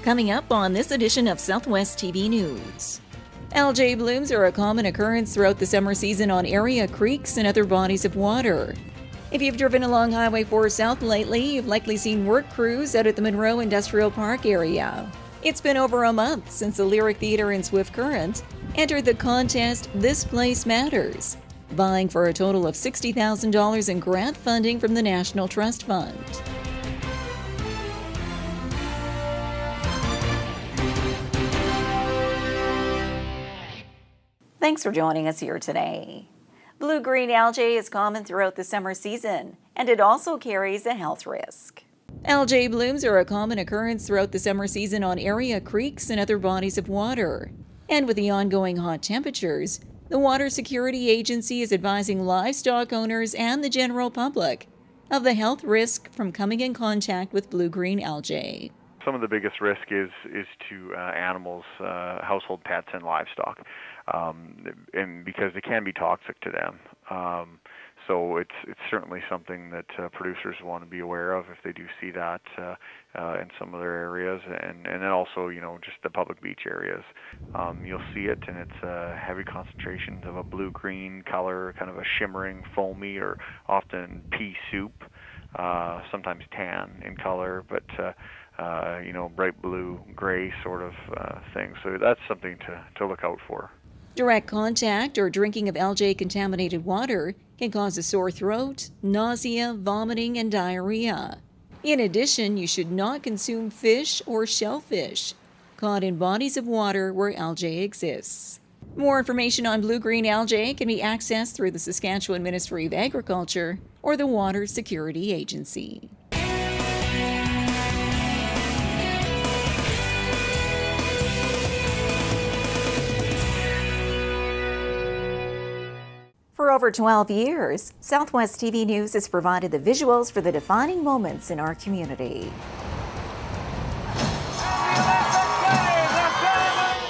Coming up on this edition of Southwest TV News. Algae blooms are a common occurrence throughout the summer season on area creeks and other bodies of water. If you've driven along Highway 4 South lately, you've likely seen work crews out at the Munro Industrial Park area. It's been over a month since the Lyric Theatre in Swift Current entered the contest This Place Matters, vying for a total of $60,000 in grant funding from the National Trust Fund. Thanks for joining us here today. Blue-green algae is common throughout the summer season, and it also carries a health risk. Algae blooms are a common occurrence throughout the summer season on area creeks and other bodies of water. And with the ongoing hot temperatures, the Water Security Agency is advising livestock owners and the general public of the health risk from coming in contact with blue-green algae. Some of the biggest risk is to animals, household pets, and livestock, and because it can be toxic to them. So it's certainly something that producers want to be aware of if they do see that in some of their areas, and then also just the public beach areas. You'll see it, and it's heavy concentrations of a blue-green color, kind of a shimmering, foamy, or often pea soup, sometimes tan in color, but bright blue, gray sort of thing. So that's something to look out for. Direct contact or drinking of algae-contaminated water can cause a sore throat, nausea, vomiting, and diarrhea. In addition, you should not consume fish or shellfish caught in bodies of water where algae exists. More information on blue-green algae can be accessed through the Saskatchewan Ministry of Agriculture or the Water Security Agency. For over 12 years, Southwest TV News has provided the visuals for the defining moments in our community.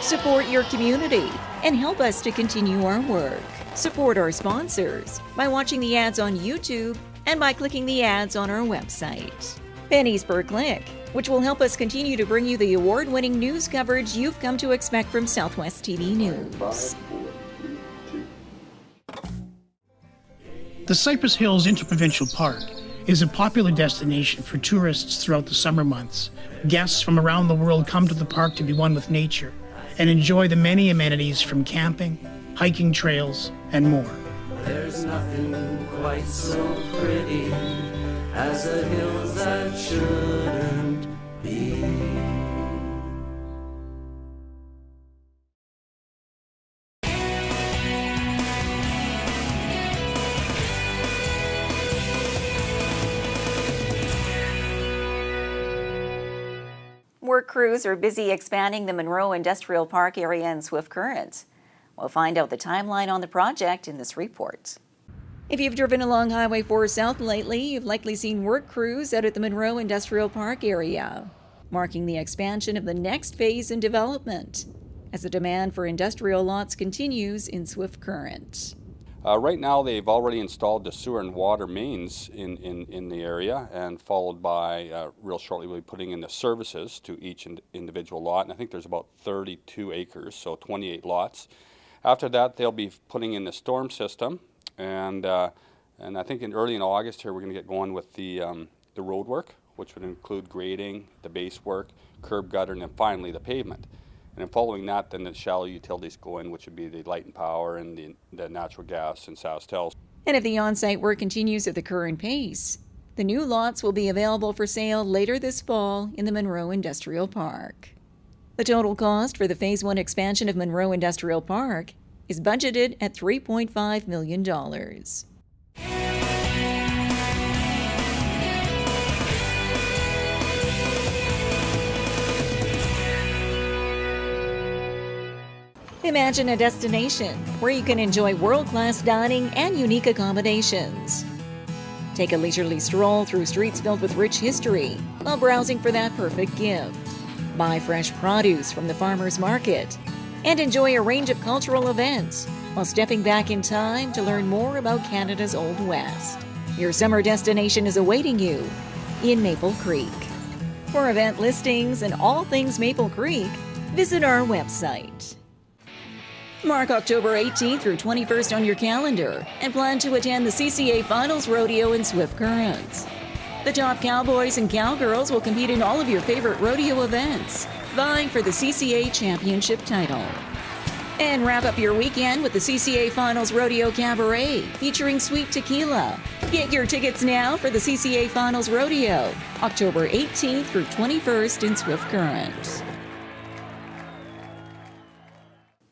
Support your community and help us to continue our work. Support our sponsors by watching the ads on YouTube and by clicking the ads on our website. Pennies per click, which will help us continue to bring you the award-winning news coverage you've come to expect from Southwest TV News. The Cypress Hills Interprovincial Park is a popular destination for tourists throughout the summer months. Guests from around the world come to the park to be one with nature and enjoy the many amenities from camping, hiking trails, and more. There's nothing quite so pretty as the hills that shouldn't be. Work crews are busy expanding the Munro Industrial Park area in Swift Current. We'll find out the timeline on the project in this report. If you've driven along Highway 4 South lately, you've likely seen work crews out at the Munro Industrial Park area, marking the expansion of the next phase in development as the demand for industrial lots continues in Swift Current. Right now, they've already installed the sewer and water mains in the area, and followed by, real shortly, we'll be putting in the services to each individual lot. And I think there's about 32 acres, so 28 lots. After that, they'll be putting in the storm system, and I think early in August here, we're going to get going with the road work, which would include grading, the base work, curb gutter, and then finally the pavement. And then following that, then the shallow utilities go in, which would be the light and power and the natural gas and SaskTel. And if the on-site work continues at the current pace, the new lots will be available for sale later this fall in the Munro Industrial Park. The total cost for the Phase 1 expansion of Munro Industrial Park is budgeted at $3.5 million. Imagine a destination where you can enjoy world-class dining and unique accommodations. Take a leisurely stroll through streets filled with rich history while browsing for that perfect gift. Buy fresh produce from the farmers market and enjoy a range of cultural events while stepping back in time to learn more about Canada's Old West. Your summer destination is awaiting you in Maple Creek. For event listings and all things Maple Creek, visit our website. Mark October 18th through 21st on your calendar and plan to attend the CCA Finals Rodeo in Swift Current. The top cowboys and cowgirls will compete in all of your favorite rodeo events, vying for the CCA Championship title. And wrap up your weekend with the CCA Finals Rodeo Cabaret, featuring Sweet Tequila. Get your tickets now for the CCA Finals Rodeo, October 18th through 21st in Swift Current.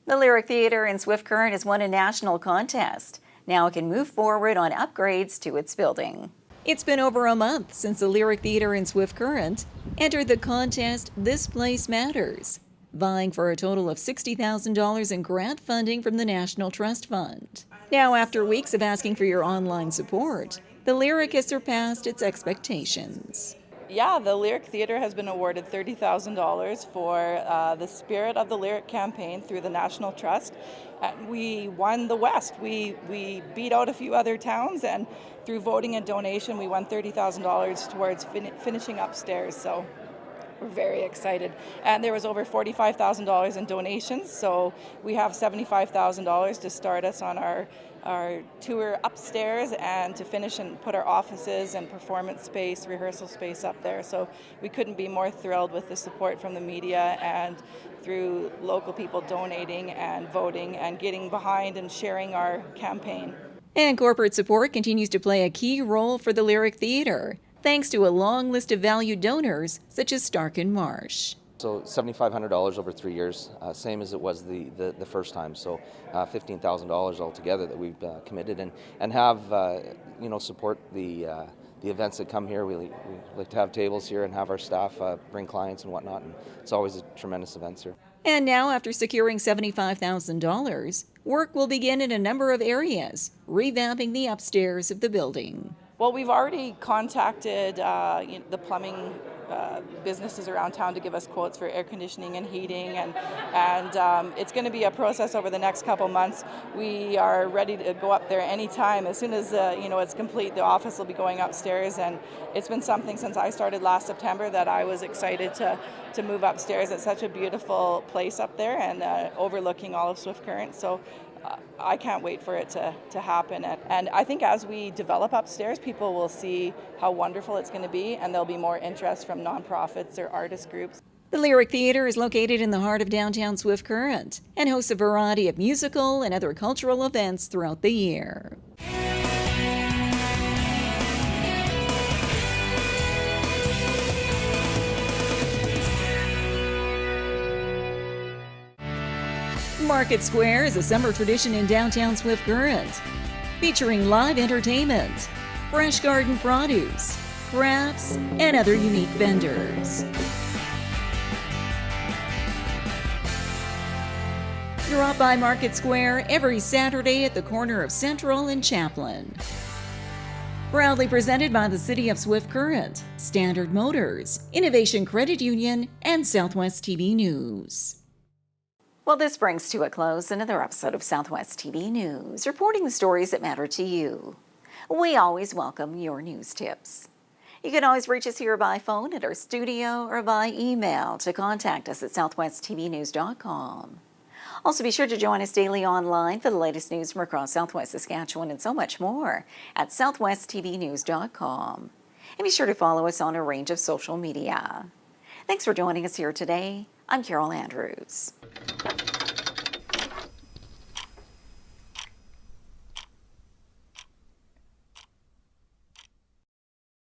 The Lyric Theatre in Swift Current has won a national contest. Now it can move forward on upgrades to its building. It's been over a month since the Lyric Theatre in Swift Current entered the contest This Place Matters, vying for a total of $60,000 in grant funding from the National Trust Fund. Now, after weeks of asking for your online support, the Lyric has surpassed its expectations. Yeah, the Lyric Theatre has been awarded $30,000 for the Spirit of the Lyric campaign through the National Trust. And we won the West. We beat out a few other towns, and through voting and donation, we won $30,000 towards finishing upstairs. So we're very excited. And there was over $45,000 in donations, so we have $75,000 to start us on our tour upstairs and to finish and put our offices and performance space, rehearsal space up there. So we couldn't be more thrilled with the support from the media and through local people donating and voting and getting behind and sharing our campaign. And corporate support continues to play a key role for the Lyric Theatre, thanks to a long list of valued donors such as Stark and Marsh. So $7,500 over 3 years, same as it was the first time. So $15,000 altogether that we've committed and have support the events that come here. We like to have tables here and have our staff bring clients and whatnot. And it's always a tremendous event here. And now, after securing $75,000, work will begin in a number of areas, revamping the upstairs of the building. Well, we've already contacted the plumbing businesses around town to give us quotes for air conditioning and heating, and it's going to be a process over the next couple months. We are ready to go up there anytime. As soon as it's complete, the office will be going upstairs, and it's been something since I started last September that I was excited to move upstairs. It's such a beautiful place up there and overlooking all of Swift Current. So I can't wait for it to happen. And I think as we develop upstairs, people will see how wonderful it's going to be, and there'll be more interest from nonprofits or artist groups. The Lyric Theatre is located in the heart of downtown Swift Current and hosts a variety of musical and other cultural events throughout the year. Market Square is a summer tradition in downtown Swift Current, featuring live entertainment, fresh garden produce, crafts, and other unique vendors. Drop by Market Square every Saturday at the corner of Central and Chaplin. Proudly presented by the City of Swift Current, Standard Motors, Innovation Credit Union, and Southwest TV News. Well, this brings to a close another episode of Southwest TV News, reporting the stories that matter to you. We always welcome your news tips. You can always reach us here by phone at our studio or by email to contact us at southwesttvnews.com. Also, be sure to join us daily online for the latest news from across Southwest Saskatchewan and so much more at southwesttvnews.com. And be sure to follow us on a range of social media. Thanks for joining us here today. I'm Carol Andrews.